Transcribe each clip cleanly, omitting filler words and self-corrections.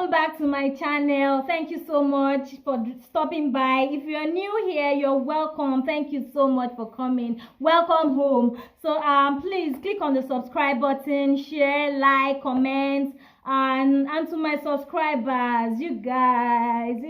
Welcome back to my channel. Thank you so much for stopping by. If you're new here, you're welcome. Thank you so much for coming. Welcome home. So please click on the subscribe button, share, like, comment, and to my subscribers, you guys,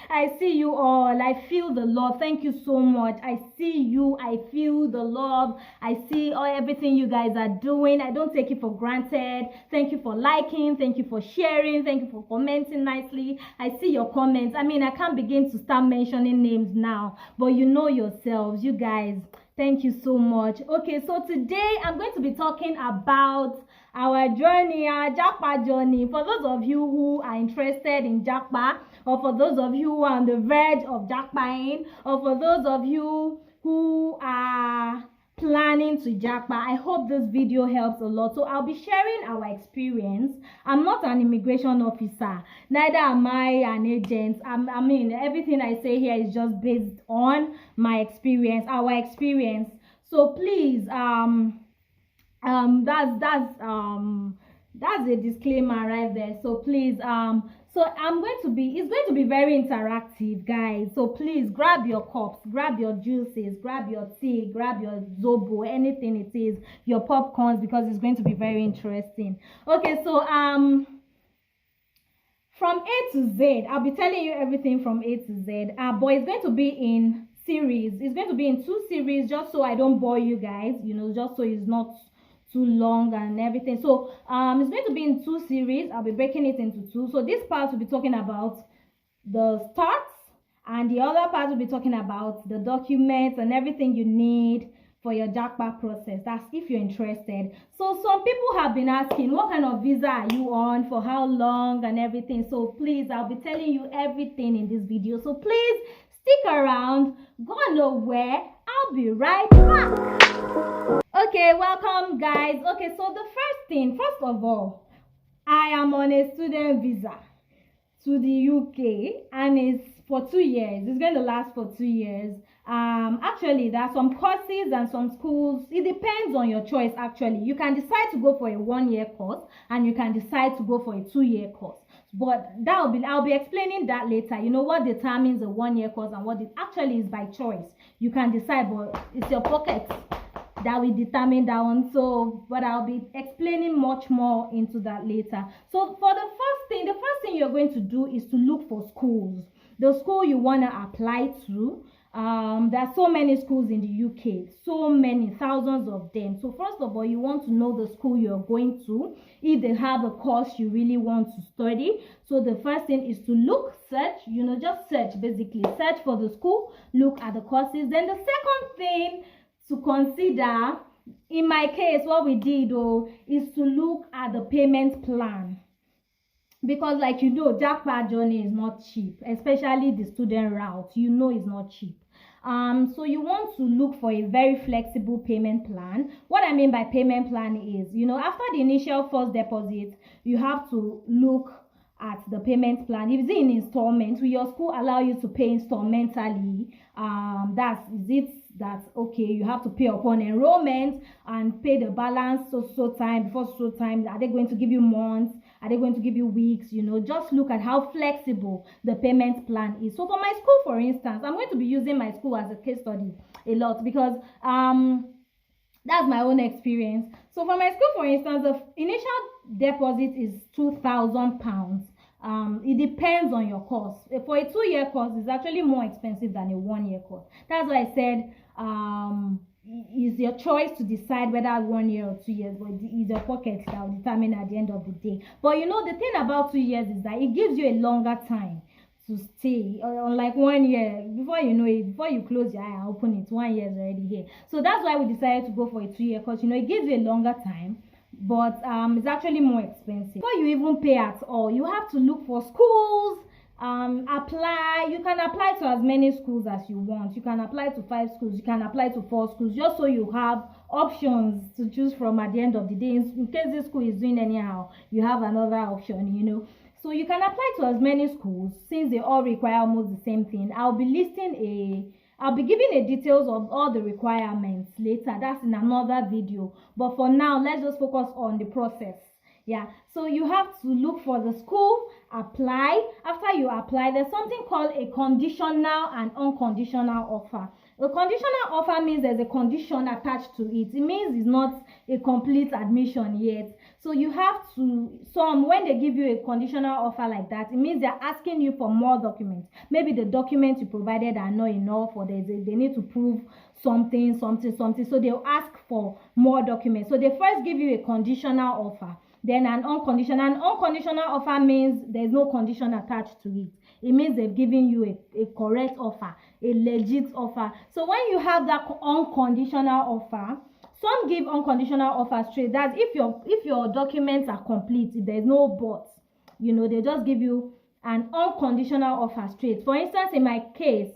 I see you all. I feel the love. Thank you so much. I see you. I feel the love. I see everything you guys are doing. I don't take it for granted. Thank you for liking. Thank you for sharing. Thank you for commenting nicely. I see your comments. I mean, I can't begin to start mentioning names now, but you know yourselves, you guys. Thank you so much. Okay, so today I'm going to be talking about our journey, our Japa journey. For those of you who are interested in Japa, or for those of you who are on the verge of Japaing, or for those of you who are planning to Japa, I hope this video helps a lot. So I'll be sharing our experience. I'm not an immigration officer, neither am I an agent. I mean, everything I say here is just based on my experience, our experience. So please, that's a disclaimer right there. So please, so it's going to be very interactive, guys. So please grab your cups, grab your juices, grab your tea, grab your zobo, anything it is, your popcorns, because it's going to be very interesting. Okay, so from A to Z, I'll be telling you everything from A to Z. But it's going to be in series. It's going to be in 2 series, just so I don't bore you guys, you know, just so it's not too long and everything. So it's going to be in 2 series. I'll be breaking it into 2. So this part will be talking about the start, and the other part will be talking about the documents and everything you need for your Japa process. That's if you're interested. So some people have been asking, what kind of visa are you on, for how long, and everything. So please, I'll be telling you everything in this video. So please stick around, go nowhere. I'll be right back. Okay, welcome guys. Okay, so the first of all, I am on a student visa to the UK, and it's for 2 years. It's going to last for 2 years. Actually, there are some courses and some schools. It depends on your choice. Actually, you can decide to go for a 1-year course, and you can decide to go for a 2-year course. But I'll be explaining that later. You know what determines a 1-year course and what it actually is by choice. You can decide, but it's your pocket that will determine that one. So, but I'll be explaining much more into that later. So for the first thing you're going to do is to look for schools, the school you want to apply to. There are so many schools in the UK, so many, thousands of them. So first of all, you want to know the school you're going to, if they have a course you really want to study. So the first thing is to search, you know, just search, basically search for the school, look at the courses. Then the second thing to consider, in my case, what we did is to look at the payment plan, because like you know, Japa journey is not cheap, especially the student route. You know, it's not cheap. So you want to look for a very flexible payment plan. What I mean by payment plan is, you know, after the initial first deposit, you have to look at the payment plan. If it's in installments, will your school allow you to pay installmentally? That's okay, you have to pay upon enrollment and pay the balance so time before so time. Are they going to give you months? Are they going to give you weeks? You know, just look at how flexible the payment plan is. So for my school, for instance, I'm going to be using my school as a case study a lot, because that's my own experience. So for my school, for instance, the initial deposit is £2,000. It depends on your course. For a 2-year course, it's actually more expensive than a 1-year course. That's why I said it's your choice to decide whether 1 year or 2 years, but it's your pocket that will determine at the end of the day. But you know, the thing about 2 years is that it gives you a longer time to stay. Unlike 1 year, before you know it, before you close your eye and open it, 1 year is already here. So that's why we decided to go for a 2-year course. You know, it gives you a longer time, but it's actually more expensive. Before you even pay at all, you have to look for schools, apply. You can apply to as many schools as you want. You can apply to 5 schools, you can apply to 4 schools, just so you have options to choose from at the end of the day. In case this school is doing anyhow, you have another option, you know. So you can apply to as many schools, since they all require almost the same thing. I'll be giving the details of all the requirements later. That's in another video. But for now, let's just focus on the process. Yeah, so you have to look for the school, apply. After you apply, there's something called a conditional and unconditional offer. A conditional offer means there's a condition attached to it. It means it's not a complete admission yet. So you have to, when they give you a conditional offer like that, it means they're asking you for more documents. Maybe the documents you provided are not enough, or they need to prove something. So they'll ask for more documents. So they first give you a conditional offer, then an unconditional. An unconditional offer means there's no condition attached to it. It means they've given you a correct offer, a legit offer. So when you have that unconditional offer, some give unconditional offer straight. That's if your documents are complete, if there's no but, they just give you an unconditional offer straight. For instance, in my case,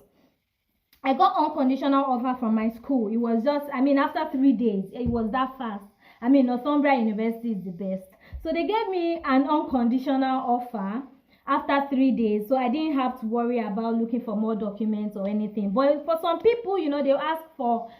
I got unconditional offer from my school. It was just, after 3 days, it was that fast. Northumbria University is the best. So they gave me an unconditional offer after 3 days. So I didn't have to worry about looking for more documents or anything. But for some people, they'll ask for,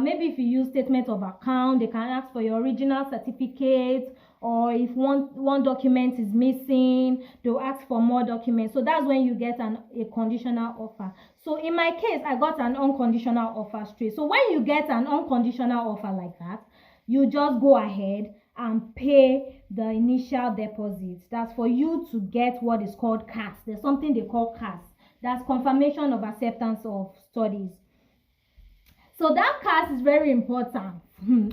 maybe if you use statement of account, they can ask for your original certificate, or if one document is missing, they'll ask for more documents. So that's when you get a conditional offer. So in my case, I got an unconditional offer straight. So when you get an unconditional offer like that, you just go ahead and pay the initial deposit. That's for you to get what is called CAS. There's something they call CAS. That's confirmation of acceptance of studies. So that CAS is very important.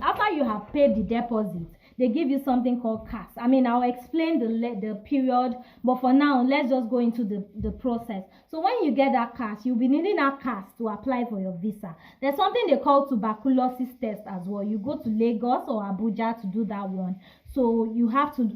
After you have paid the deposit, they give you something called CAS. I'll explain the period, but for now, let's just go into the process. So when you get that CAS, you'll be needing that CAS to apply for your visa. There's something they call tuberculosis test as well. You go to Lagos or Abuja to do that one. So you have to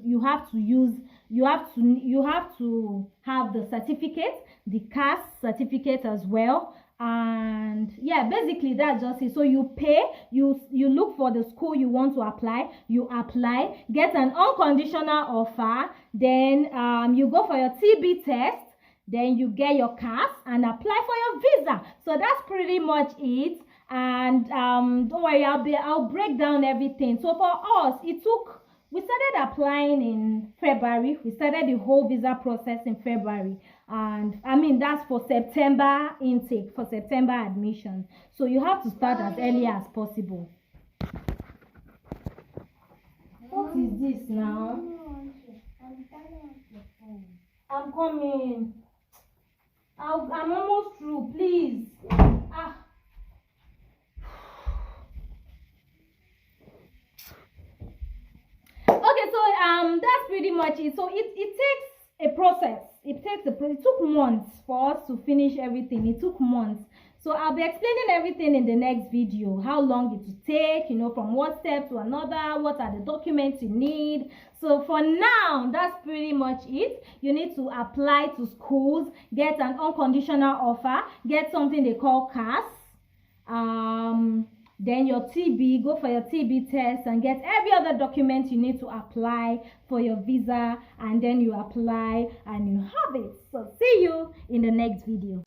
have the certificate, the CAS certificate as well. And yeah, basically that's just it. So you pay, you look for the school you want to apply, you apply, get an unconditional offer, then you go for your TB test, then you get your CAS and apply for your visa. So that's pretty much it. And don't worry, I'll break down everything. So for us, we started applying in February. We started the whole visa process in February. And that's for September intake, for September admission. So you have to start as early as possible. What is this now? I'm coming. I'm almost through, please. Okay, so that's pretty much it. So it takes a process. It took months for us to finish everything. It took months. So I'll be explaining everything in the next video. How long it will take, from one step to another, what are the documents you need. So for now, that's pretty much it. You need to apply to schools, get an unconditional offer, get something they call CAS. Then your TB, go for your TB test and get every other document you need to apply for your visa, and then you apply and you have it. So see you in the next video.